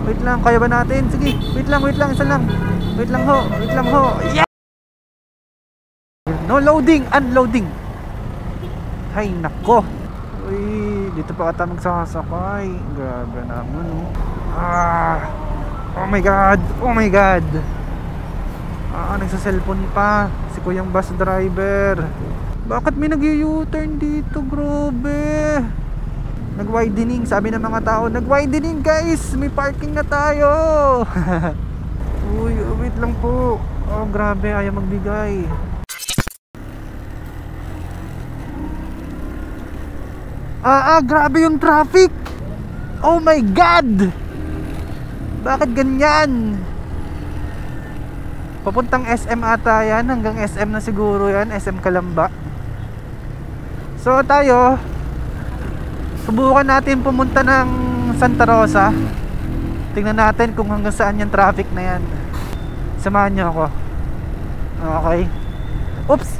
Wait lang, kaya ba natin? Sige, wait lang, isa lang. Wait lang ho. Yeah! No loading, unloading. Hay nako. Uy, dito pa ata magsasakay. Grabe naman oh. Oh my god. Nagsa-cellphone pa si kuyang bus driver. Bakit may nag-u-turn dito? Grabe. Nag-widening, sabi ng mga tao. Nag-widening guys, may parking na tayo. Uy, wait lang po. Oh grabe, ayaw magbigay. Grabe yung traffic. Oh my god. Bakit ganyan? Papuntang SM ata yan. Hanggang SM na siguro yan. SM Calamba. So tayo, subukan natin pumunta ng Santa Rosa. Tingnan natin kung hanggang saan yung traffic na yan. Samahan nyo ako. Okay. Oops.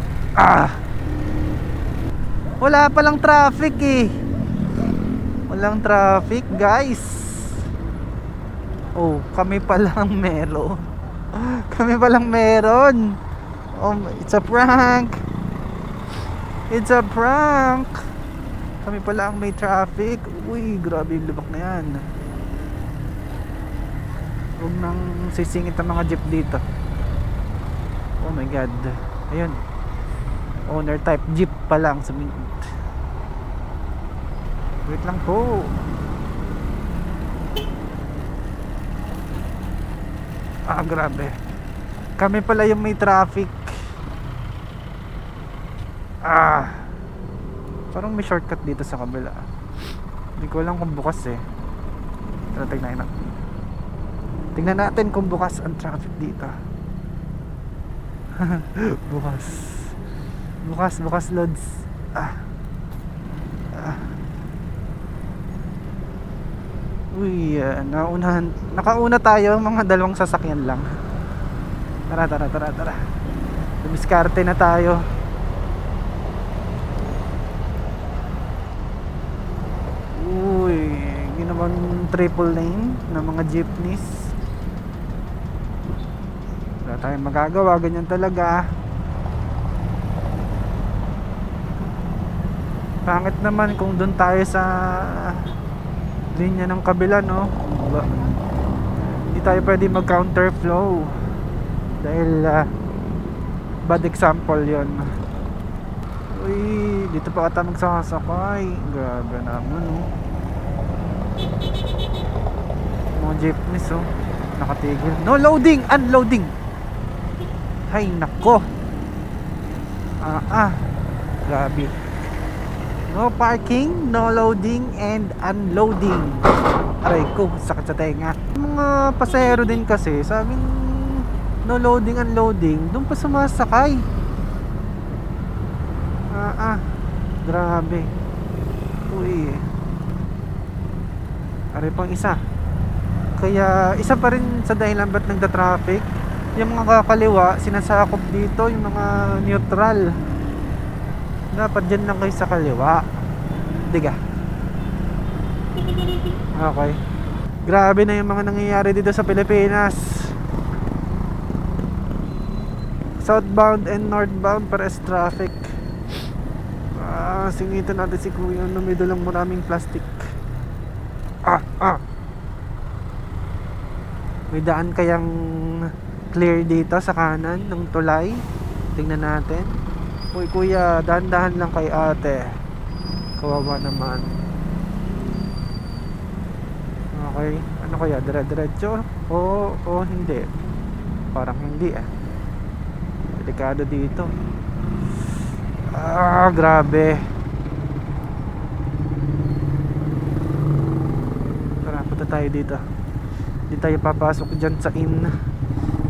Wala palang traffic eh. Walang traffic guys. Oh, kami palang meron. Oh, it's a prank. Kami pala ang may traffic. Uy, grabe yung lubak na yan. Huwag nang sisingit ang mga jeep dito. Oh my god. Ayun, owner type jeep pa lang sumingit. Wait lang po. Grabe. Kami pala yung may traffic. Parang may shortcut dito sa kabila. Hindi ko alam kung bukas eh. Tara, tingnan natin kung bukas ang traffic dito. Bukas loads. Uy, nakauna tayo, mga dalawang sasakyan lang. Tara. Dumiskarte na tayo. Uy, ginawang triple lane ng mga jeepneys. Wala tayong magagawa, ganyan talaga. Pangit naman kung doon tayo sa linya ng kabila, no? Hindi tayo pwede mag counter flow dahil bad example yon. Uy, dito pa ata magsasakay. Grabe naman oh. Mga jeepneys oh, nakatigil. No loading, unloading. Hay nako. Grabe. No parking, no loading, and unloading. Aray ko, sakit sa tenga. Mga pasahero din kasi, sabing no loading, unloading, doon pa sumasakay. Grabe. Uy. Aray pang isa. Kaya isa pa rin sa dahilan ba't nagda-traffic. Yung mga kakaliwa, sinasakop dito, yung mga neutral. Dapat dyan lang kayo sa kaliwa. Diga. Okay. Grabe na yung mga nangyayari dito sa Pilipinas. Southbound and northbound pares traffic. Singitan natin si kuya. Numido lang maraming plastic. May daan kayang clear dito sa kanan ng tulay. Tingnan natin. Uy kuya, dahan-dahan lang kay ate. Kawawa naman. Okay, ano kaya? Dire-diretso? O hindi. Parang hindi delikado dito. Grabe. Tara, punta tayo dito. Hindi tayo papasok dyan sa inn.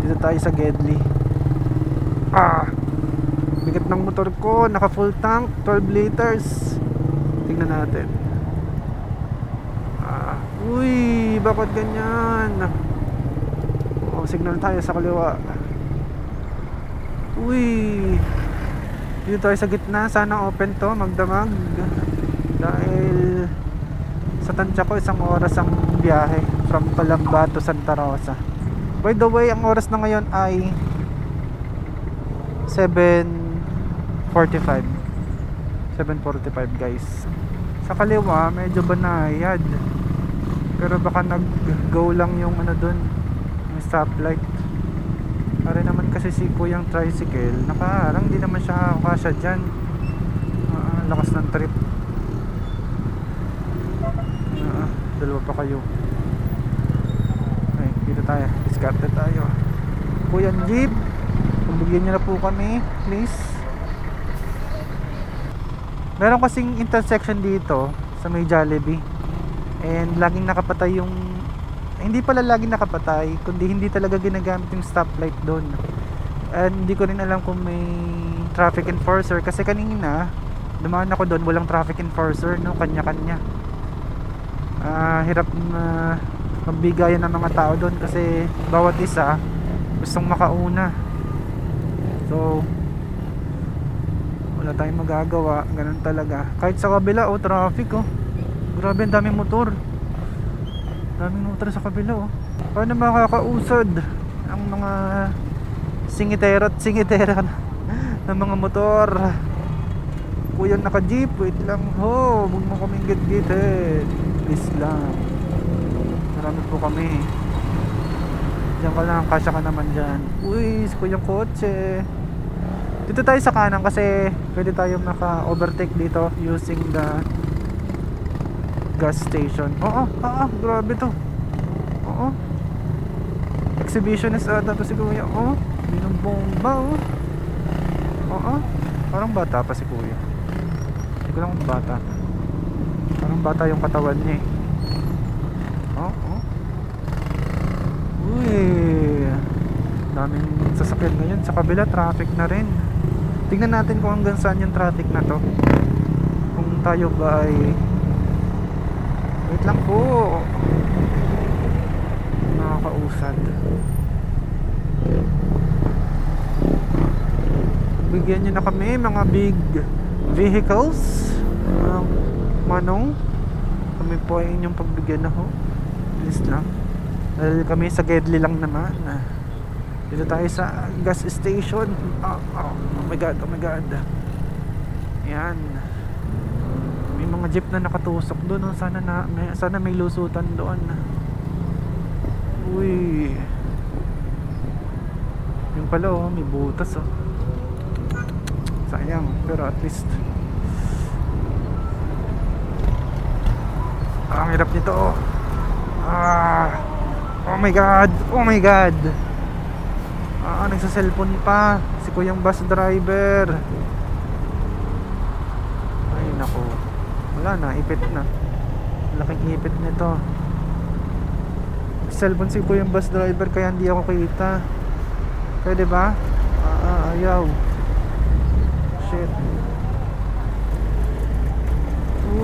Dito tayo sa Gedli. Bigat ng motor ko, naka full tank, 12 liters. Tingnan natin. Uy, bakit ganyan? Signal tayo sa kaliwa. Uy, dito tayo sa gitna. Sana open to, magdamag. Dahil Sa tansya ko, 1 oras ang biyahe from Calamba to Santa Rosa. By the way, ang oras na ngayon ay 7:45. 7:45 guys. Sa kaliwa medyo banayad, pero baka nag-go lang yung ano dun, yung stoplight. Pare naman kasi si Kuyang tricycle nakaharang, di naman siya kasya dyan. Lakas ng trip. Dalawa pa kayo. Okay, dito tayo, diskarte tayo. Kuyang jeep, pabigyan nyo na po kami please. Meron kasing intersection dito sa may Jollibee, and laging nakapatay yung, hindi pala laging nakapatay, kundi hindi talaga ginagamit yung stoplight doon. And hindi ko rin alam kung may traffic enforcer, kasi kanina dumaan ako doon, walang traffic enforcer, no, kanya-kanya. Hirap na magbigayan ng mga tao doon kasi bawat isa gustong makauna. So wala tayong magagawa, ganun talaga. Kahit sa kabila, oh, traffic, oh. Grabe, ang daming motor. Daming motor sa kabila, oh. Paano makakausad ang mga singitera at singitera ng mga motor? Kuya naka-jeep, wait lang. Huwag mo kaming git-gitin. Please lang. Marami po kami. Diyan ka lang, kasya ka naman dyan. Uy, si kuyang kotse. Dito tayo sa kanan kasi pwede tayo maka-overtake dito using the gas station. Oo, grabe to. Oo. Exhibitionist ata to si Kuya. Oo, binubomba, oh. Oo. Parang bata pa si Kuya. Hindi ko lang bata. Parang bata yung katawan niya, eh. Oo. Uy, daming sasakyan ngayon. Sa kabila, traffic na rin. Tingnan natin kung hanggang saan yung traffic na to. Kung tayo ba ay... Wait lang po. Nakakausad. Bigyan nyo na kami mga big vehicles. Manong, kami po ay inyong pagbigyan na ho. Please lang. Dahil kami sa Gedli lang naman. Dito tayo sa gas station. Oh my god, oh my god. Yan. May mga jeep na nakatusok doon, oh. Sana may lusutan doon. Uy. Yung pala, oh, may butas, oh. Sayang, pero at least ang hirap nito, oh. Oh my god, oh my god. Nagsa-cellphone pa si Kuyang bus driver. Ay nako, wala na, ipit na. Laking ipit nito. Cellphone si Kuyang bus driver kaya hindi ako kita. Pwede ba? Ayaw. Shit.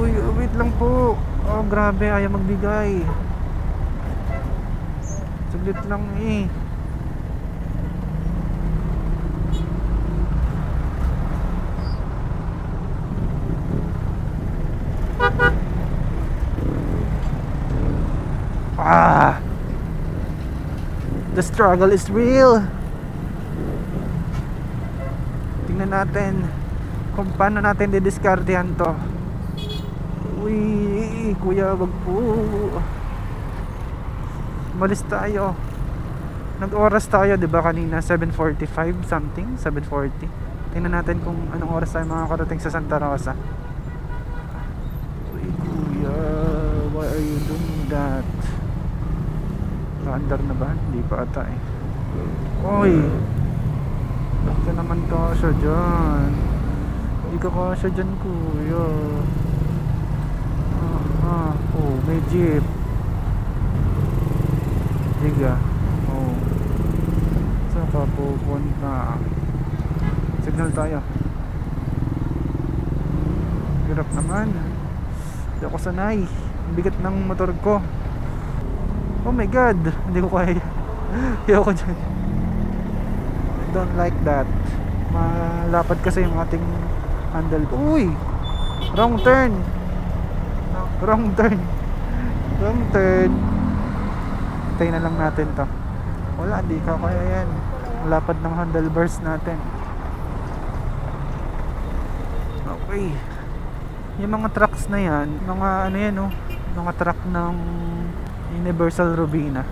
Uy, wait lang po. Oh grabe, ayaw magbigay. Saglit lang, eh. The struggle is real. Tingnan natin kung paano natin didiskartehan to. Uy, kuya, wag po. Malis tayo. Nag-oras tayo, 'di ba, kanina 7:45 something, 7:40. Tingnan natin kung anong oras tayo makakarating sa Santa Rosa. Uy, kuya, why are you doing that? Under na ba? Hindi pa ata, eh. Uy, bakit ka naman kasya dyan? Hindi ka kasya dyan, kuya. Oh, may jeep. Diga. Oh, saan ka pupunta? Signal tayo. Hirap naman. Hindi ako sanay. Bigat ng motor ko. Oh my god, hindi ko kaya. Ayoko dyan. I don't like that. Malapad kasi yung ating handle. Uy, wrong turn. Wrong turn. Wrong turn. Tayo na lang natin to. Wala, di ka kaya yan. Lapad ng handlebars natin. Okay. Yung mga trucks na yan, mga ano yan oh, mga truck ng Universal Robina.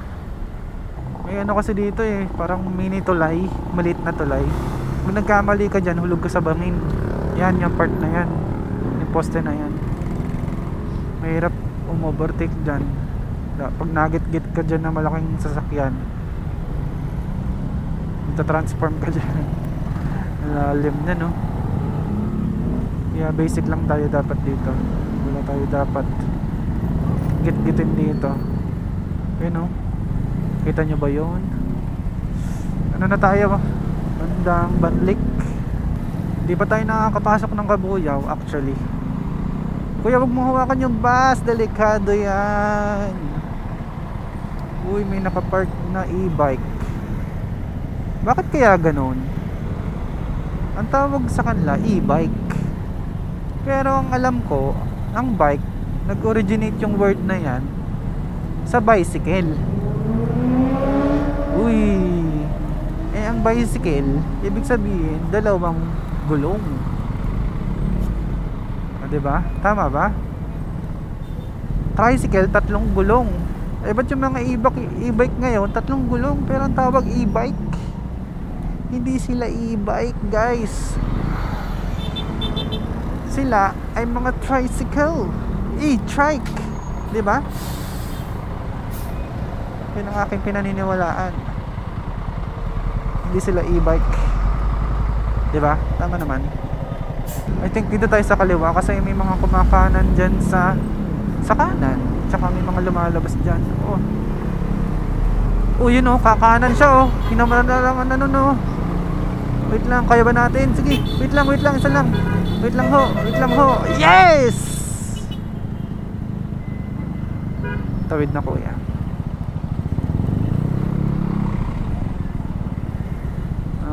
May ano kasi dito eh, parang mini tulay, maliit na tulay. Kung nagkamali ka dyan, hulog ka sa bangin. Yan, yung part na yan, yung poste na yan. Mahirap overtake dyan. Pag nagit-git ka dyan na malaking sasakyan, transform ka dyan. Lalim na no. Yeah, basic lang tayo dapat dito. Wala tayo dapat git-gitin dito. Yun no. Kita nyo ba yun? Ano na tayo? Bandang Banlik. Di pa tayo nakakapasok ng Kabuyaw actually. Kuya, wag mo hawakan yung bus, delikado yan. Uy, may nakapark na e-bike. Bakit kaya ganon? Ang tawag sa kanila e-bike. Pero ang alam ko, ang bike, nag-originate yung word na yan sa bicycle. Uy, eh ang bicycle, ibig sabihin dalawang gulong. Diba? Tama ba? Tricycle, tatlong gulong. Eh ba't yung mga e-bike ngayon, tatlong gulong pero ang tawag e-bike? Hindi sila e-bike, guys. Sila ay mga tricycle, e-trike. Diba? Yun ang aking pinaniniwalaan. Hindi sila e-bike. Diba? Tama naman. I think dito tayo sa kaliwa kasi may mga kumakanan dyan sa kanan. Tsaka may mga lumalabas dyan. Oh, yun oh, kakanan siya oh. Hinamalan na lang ano no. Wait lang, kaya ba natin? Sige, wait lang, isa lang. Wait lang ho. Yes! Tawid na kuya.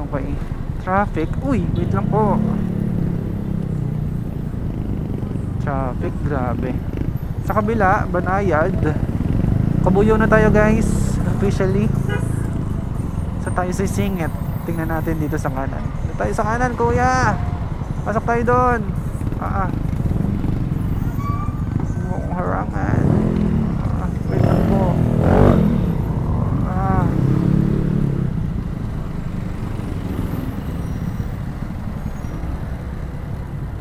Okay. Traffic. Uy, wait lang po. Traffic, grabe. Sa kabila, Banayad. Kabuyaw na tayo guys. Officially. Sa tayo sa Singit. Tingnan natin dito sa kanan. Dito tayo sa kanan kuya. Pasok tayo doon. Mukhang harangan. Wait lang po.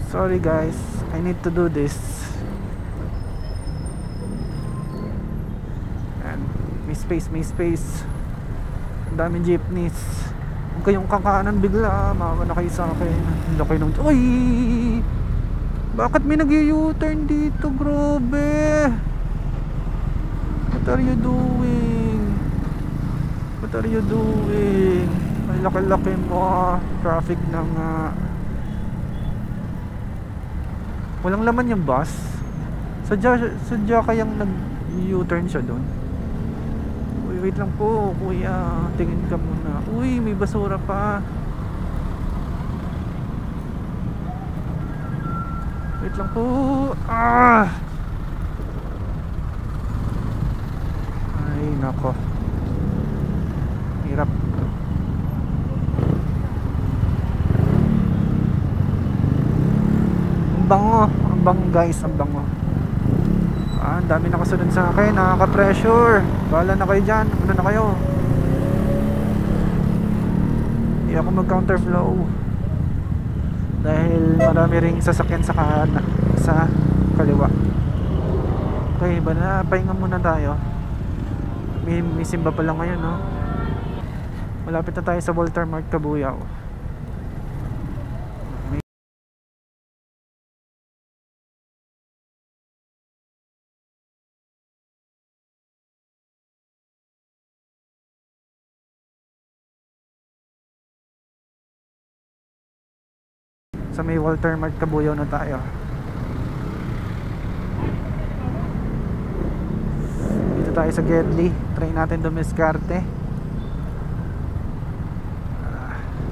Sorry guys, I need to do this. And may space. Ang daming jeepneys. Huwag kayong kakanan bigla, mama na kayo sa akin. Laki nung... Uy! Bakit may nag-u-turn dito? Grabe! What are you doing? Ay laki-laki mo. Traffic na nga. Walang laman yung bus. Sadya kayang nag-u-turn siya doon. Uy, wait lang po kuya, tingin ka muna. Uy, may basura pa. Wait lang po. Ay nako, hirap. Ang bango guys, ang bango. Ang dami nakasunod sa akin, nakaka-pressure. Bahala na kayo dyan, ano na kayo. Hindi ako mag-counterflow dahil marami ring sasakyan sa kaliwa. Okay, ba na, pahinga muna tayo. May simba pa lang ngayon no? Malapit na tayo sa Walter Mart Kabuyaw. Sa may Walter Mart Kabuyaw na tayo. Dito tayo sa Gedli. Try natin dumiskarte.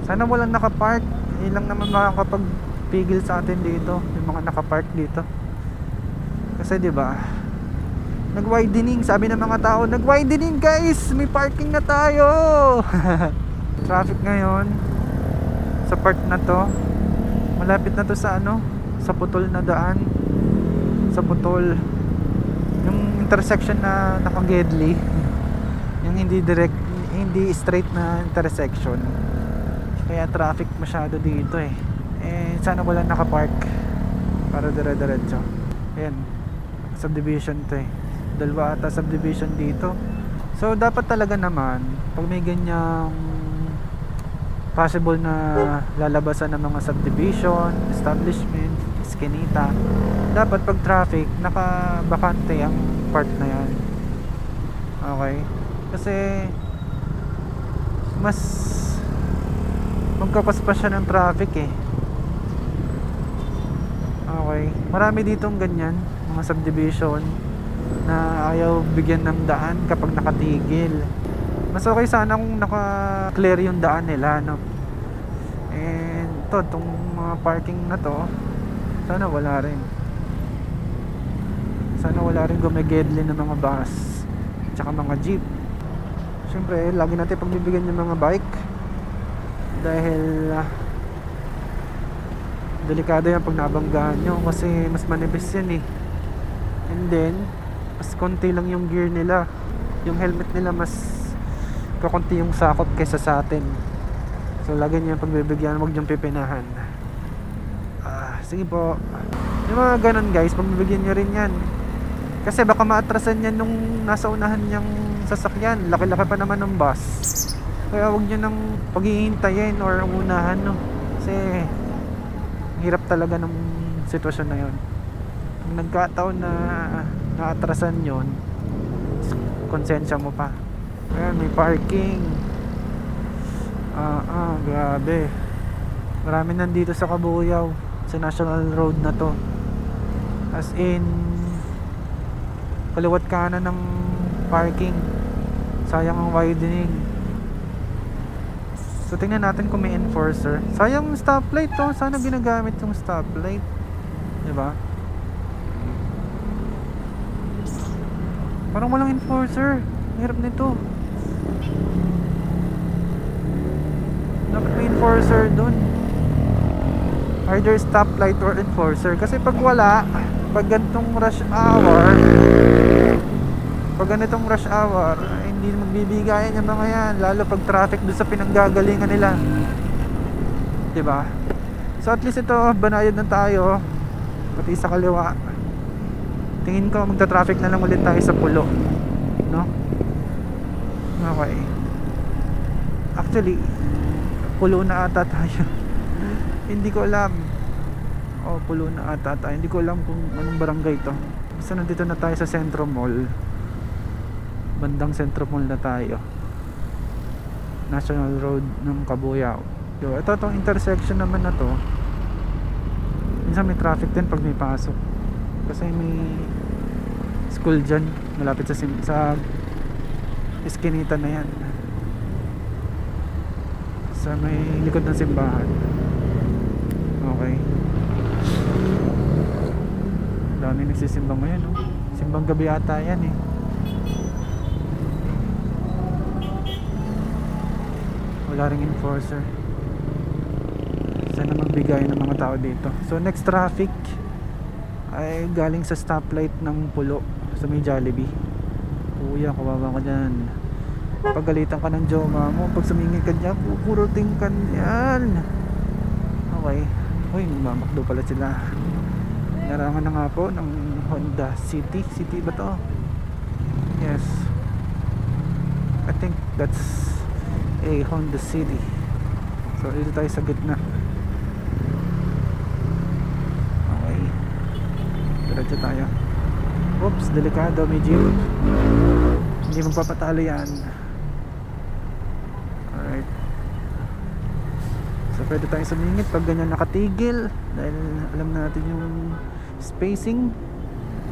Sana walang nakapark. Ilang naman makakapagpigil sa atin dito, yung mga nakapark dito. Kasi 'di ba? nag-widening. Sabi ng mga tao, nag-widening guys, may parking na tayo. Traffic ngayon sa part na to. Malapit na to sa ano, sa putol na daan. Sa putol, yung intersection na naka-gedli, yung hindi direct, hindi straight na intersection. Kaya traffic masyado dito eh. Sana wala nakapark para dire-diretso. Ayan, subdivision to eh. Dalawa ata subdivision dito. So dapat talaga naman pag may ganyang possible na lalabasan ng mga subdivision, establishment, eskinita, dapat pag traffic nakabakante ang part na yan. Okay? Kasi mas magkapaspas siya ng traffic eh. Okay, marami ditong ganyan, mga subdivision na ayaw bigyan ng daan kapag nakatigil. Mas okay sana kung naka-clear yung daan nila, no? And itong mga parking na to, sana wala rin. Sana wala rin gumagedli ng mga bus tsaka mga jeep. Siyempre, lagi natin pagbibigyan yung mga bike dahil delikado yan pag nabanggahan nyo kasi mas manipis yan eh. And then mas konti lang yung gear nila, yung helmet nila mas kakunti yung sakop kaysa sa atin. So lagi nyo yung pagbibigyan, huwag yung pipinahan. Sige po, yung mga ganun guys, pagbibigyan nyo rin yan kasi baka maatrasan yan nung nasa unahan niyang sasakyan. Laki-laki pa naman ng bus. Kaya huwag nyo nang paghihintayin or unahan, no? Kasi hirap talaga ng sitwasyon na yon. Pag nagkataon na naatrasan yon, konsensya mo pa. Ayan, may parking. Grabe. Marami nandito sa Kabuyaw, sa National Road na to. As in kaliwat kanan ng parking. Sayang ang widening. So tingnan natin kung may enforcer. Sayang stoplight to. Sana ginagamit yung stoplight, diba? Parang walang enforcer. Hirap nito. Dapat may enforcer dun. Either stoplight or enforcer. Kasi pag wala, pag ganitong rush hour, hindi magbibigayan yung mga yan, lalo pag traffic doon sa pinanggagalingan nila, diba? So at least ito, banayad na tayo pati sa kaliwa. Tingin ko magta-traffic na lang ulit tayo sa pulo, no? Okay, actually pulo na ata tayo. Hindi ko alam. Pulo na ata tayo. Hindi ko alam kung anong barangay to. Basta nandito na tayo sa Centro Mall. Bandang Centro Mall na tayo. National Road ng Kabuyaw. So, ito tong intersection naman na to. Minsan may traffic din pag may pasok. Kasi may school dyan. Malapit sa eskinita na yan. Sa may likod ng simbahan. Okay. Dami nagsisimba ngayon, no? Simbang gabi ata yan eh. Wala ring enforcer. Sana magbigay ng mga tao dito. So next traffic ay galing sa stoplight ng Pulo sa may Jollibee. Kuya, kawawa ka dyan. Pagalitan ka ng Joma mo, pag sumingin ka dyan, kukuruting ka yan. Okay. Uy, mamakdo pala sila. Narangan na nga po ng Honda City. City ba to? Yes, I think that's a Honda City. So dito tayo sa gitna. Okay, diretso tayo. Oops, delikado, may jeep. Hindi magpapatalo yan. Alright. So pwede tayong sumingit pag ganyan nakatigil, dahil alam natin yung spacing.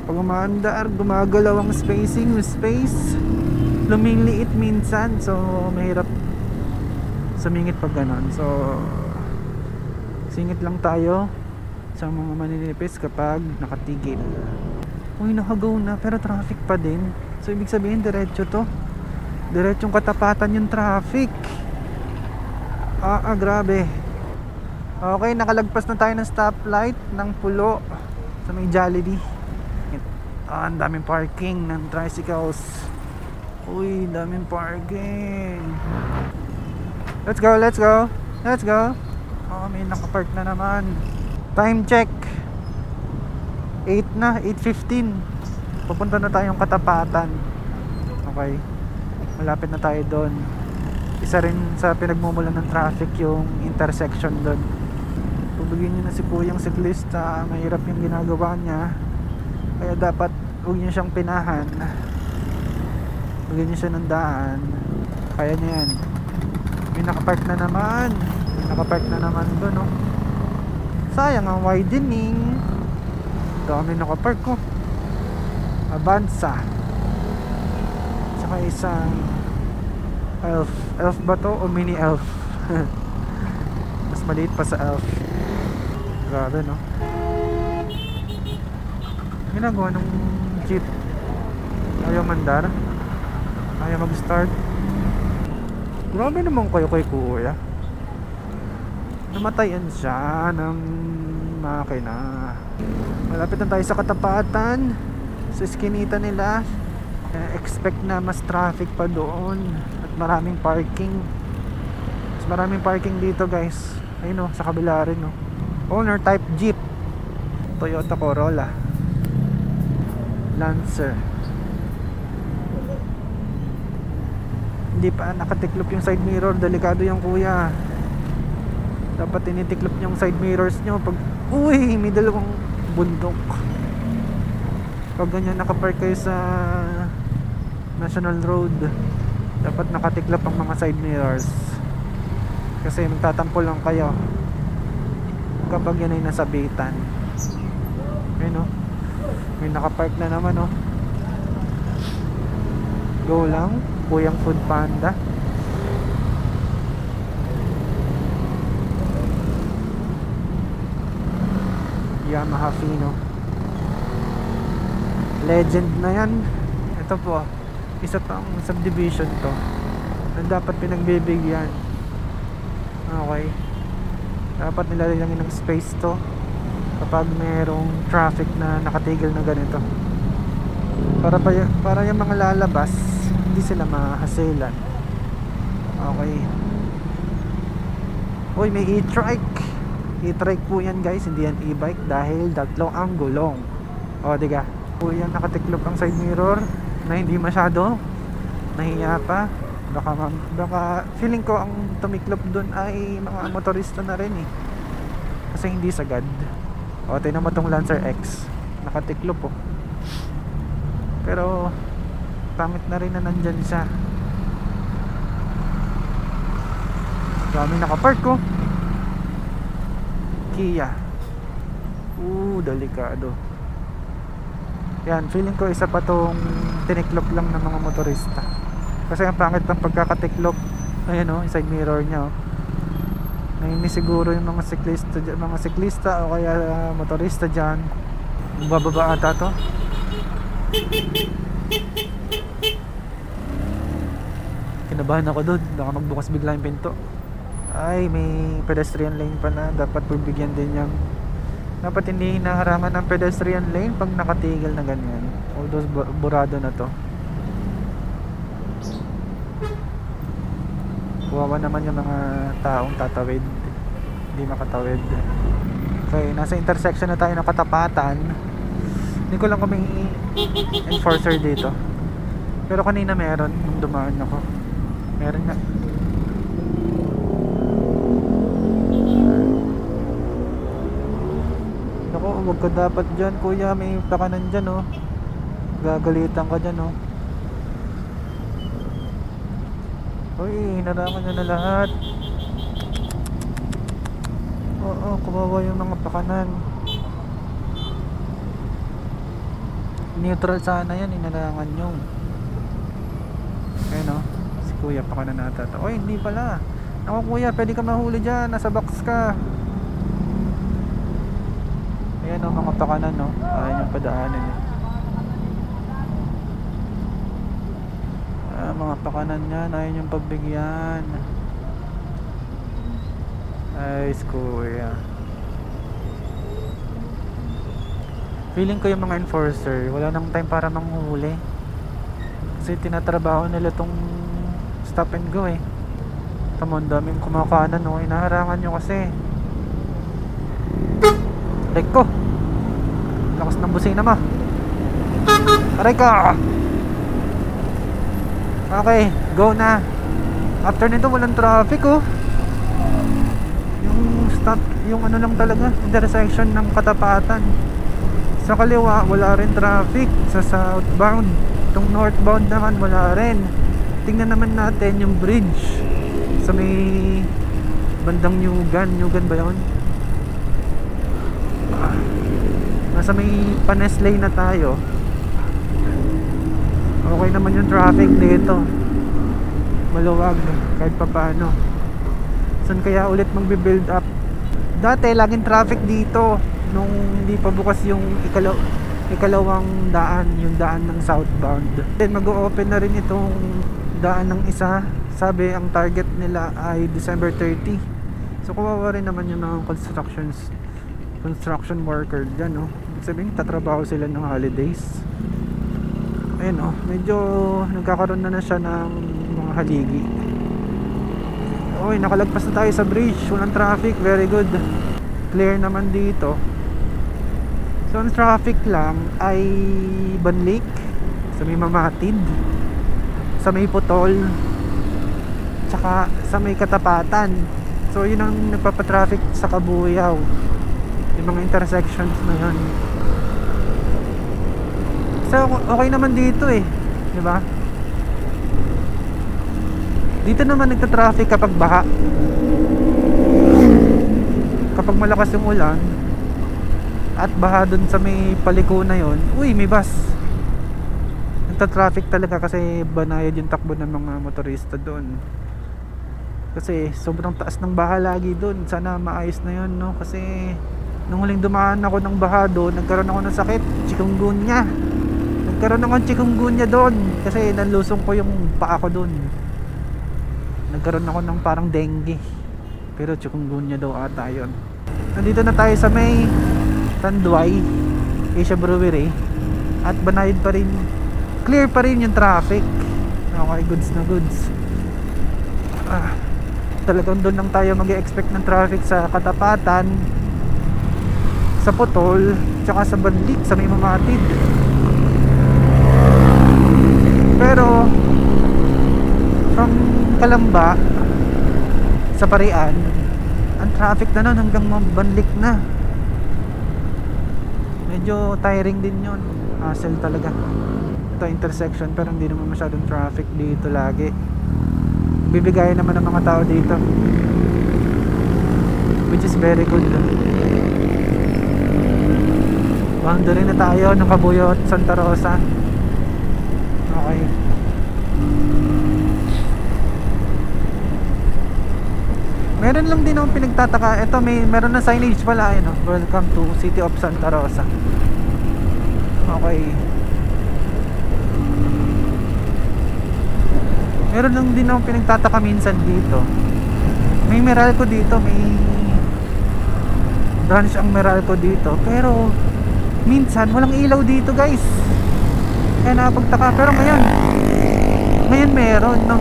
Pag umaandar, gumagalaw ang spacing, yung space lumiliit minsan, so mahirap sumingit pag ganon. So singit lang tayo sa mga maninipis kapag nakatigil. Uy, nakagaw na pero traffic pa din. So ibig sabihin diretso to. Diretsong katapatan yung traffic. Grabe. Okay, nakalagpas na tayo ng stoplight ng Pulo sa may Jollibee. Ang daming parking ng tricycles. Uy, daming parking. Let's go, let's go. Let's go. May nakapark na naman. Time check 8 na, 8:15. Pupunta na tayong katapatan. Okay, malapit na tayo doon. Isa rin sa pinagmumulan ng traffic yung intersection doon. Tubigin nyo na si kuyang siklista. Mahirap yung ginagawa niya. Kaya dapat huwag nyo siyang pinahan. Bigyan nyo siya ng daan. Kaya niya yan. May nakapark na naman. May nakapark na naman doon, no? Sayang ang widening. Dami nakapark ko. Avanza. Tsaka isang elf. Elf ba to o mini elf? Mas maliit pa sa elf. Grabe, no? Ginagawa ng jeep. Ayaw mandar. Ayaw mag-start. Grabe naman kayo kay kuya. Namatayan siya ng makina. Malapit na tayo sa katapatan. Sa eskinita nila. Expect na mas traffic pa doon. At maraming parking. Mas maraming parking dito, guys. Ayun, sa kabila rin, no? Owner type Jeep. Toyota Corolla. Lancer. Hindi pa nakatiklop yung side mirror. Delikado yung kuya. Dapat tinitiklop yung side mirrors nyo pag may dalawang bundok. Pag ganyan nakapark kayo sa National Road, dapat nakatiklop ang mga side mirrors. Kasi magtatampo lang kayo kapag yan ay nasabitan. Ayun, no? May nakapark na naman, no? Go lang, kuyang Food Panda. Yamaha Fino. Legend na yan. Ito po, isa pang subdivision to na dapat pinagbibigyan. Okay, dapat nilalagyan ng space to kapag mayroong traffic na nakatigil na ganito, para yung mga lalabas hindi sila mahasilan. Okay. Uy, may e-trike. E-trike po yan, guys, hindi yan e-bike dahil tatlo ang gulong. O, diga po yan, nakatiklop ang side mirror na hindi masyado, nahiya pa. Baka feeling ko ang tumiklop dun ay mga motorista na rin eh, kasi hindi sagad. O, tingnan mo tong Lancer X, nakatiklop po. Pero pangit na rin na nandyan siya. Dami nakapark ko. Kia. Delikado. Yan, feeling ko isa pa tong tiniklop lang ng mga motorista. Kasi ang pangit ng pagkakatiklop. Ayan, o, side mirror nya, o. Nainis siguro yung mga siklista o kaya motorista dyan. Bababa ata to. Kinabahan ako doon, baka magbukas bigla yung pinto. Ay, may pedestrian lane pa na. Dapat pagbigyan din yung, dapat hindi hinaharangan ng pedestrian lane pag nakatigil na ganyan. Although burado na to. Kawawa naman yung mga taong tatawid, hindi makatawid. Okay, nasa intersection na tayo ng katapatan. Hindi ko lang kung may enforcer dito, pero kanina meron nung dumaan ako. Meron nga. Naku, huwag ka dapat dyan, kuya. May pakanan dyan, oh. Gagalitan ka dyan, oh. Uy, hinarangan nyo na lahat. Oo, kawawa yung mga pakanan. Neutral sana yan, hinarangan nyo. Ayun, oh. Si kuya pakanan nata to. Uy, hindi pala. Ako, kuya, pwede ka mahuli dyan. Nasa box ka. Ayan, oh, mga pakanan, no. Ayan yung padaanan, eh. mga pakanan yan, ayaw yung pagbigyan. Ay, kuya. Feeling ko yung mga enforcer, wala nang time para manghuli. Kasi tinatrabaho nila tong stop and go eh. Tama, ang daming kumakanan, no? Inaharangan nyo kasi. Aray ko! Lakas ng busina mo. Aray ko! Okay, go na. After nito walang traffic oh. Yung stop, yung ano lang talaga, intersection ng Katapatan. Sa kaliwa wala rin traffic. Sa southbound, itong northbound naman wala rin. Tingnan naman natin yung bridge sa may bandang Nyugan ba yun? Nasa may Paneslay na tayo. Okay naman yung traffic dito, maluwag kahit pa paano. Saan kaya ulit magbe-build up? Dati laging traffic dito nung hindi pa bukas yung ikalawang daan, yung daan ng southbound. Then mag-o-open na rin itong daan ng isa. Sabi ang target nila ay December 30. So kawawa rin naman yung mga construction worker dyan, no? Sabihin tatrabaho sila ng holidays. Ayun, oh, medyo nagkakaroon na siya ng mga haligi. Okay, nakalagpas na tayo sa bridge, walang traffic, very good. Clear naman dito. So ang traffic lang ay Banlik, sa may Mamatid, sa may Putol, tsaka sa may Katapatan. So yun ang nagpapatraffic sa Kabuyaw, yung mga intersections na yun. So okay naman dito eh, di ba? Dito naman nagta-traffic kapag baha. Kapag malakas yung ulan at baha dun sa may paliko na yun, uy, may bus. Nagta-traffic talaga kasi banayad yung takbo ng mga motorista dun. Kasi sobrang taas ng baha lagi dun. Sana maayos na yun, no? Kasi nung huling dumaan ako ng baha doon, nagkaroon ako ng sakit, chikungunya. Nagkaroon ako ng chikungunya doon kasi nanlusong ko yung paa ko doon. Nagkaroon ako ng parang dengue, pero chikungunya daw ata yun. Nandito na tayo sa may Tanduay Asia Brewery at banayad pa rin, clear pa rin yung traffic. Okay, goods na goods. Talagang doon lang tayo mag-expect ng traffic sa Katapatan, sa Putol, tsaka sa Banlik, sa may Mamatid. Pero from Kalamba sa Parian, ang traffic na nun hanggang Banlik na. Medyo tiring din yun, hassle talaga. Ito intersection, pero hindi naman masyadong traffic dito lagi. Bibigayan naman ng mga tao dito, which is very good. Boundary na tayo ng Kabuyao at Santa Rosa. Okay. Meron lang din akong pinagtataka. Ito, meron na signage pala, ayun, welcome to City of Santa Rosa. Okay. Meron lang din akong pinagtataka minsan dito. May Meralco dito, may branch ang Meralco dito, pero minsan walang ilaw dito, guys. Kaya nakapagtaka. Pero ngayon meron, no?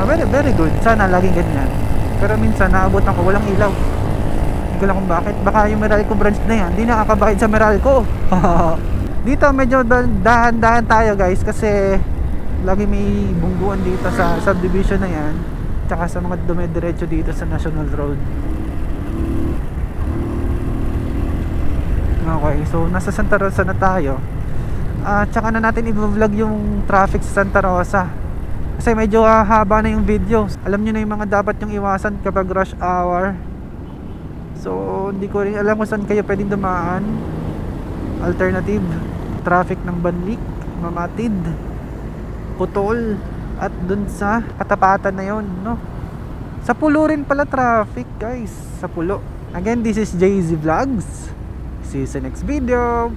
Very, very good. Sana laging ganyan. Pero minsan naabot ako walang ilaw. Hindi ko lang kung bakit. Baka yung Meralco branch na yan hindi nakakabayad sa Meralco. Dito medyo dahan-dahan tayo, guys, kasi lagi may bungguan dito sa subdivision na yan, tsaka sa mga dumidiretso dito sa National Road. Okay, so nasa Santa Rosa na tayo. Tsaka na natin i-vlog yung traffic sa Santa Rosa, kasi medyo haba na yung video. Alam nyo na yung mga dapat yung iwasan kapag rush hour. So hindi ko rin alam kung saan kayo pwedeng dumaan. Alternative traffic ng Banlik, Mamatid, Putol, at dun sa Katapatan na yon, no? Sa Pulo rin pala traffic, guys. Sa Pulo. Again, this is JZ Vlogs. See you sa next video.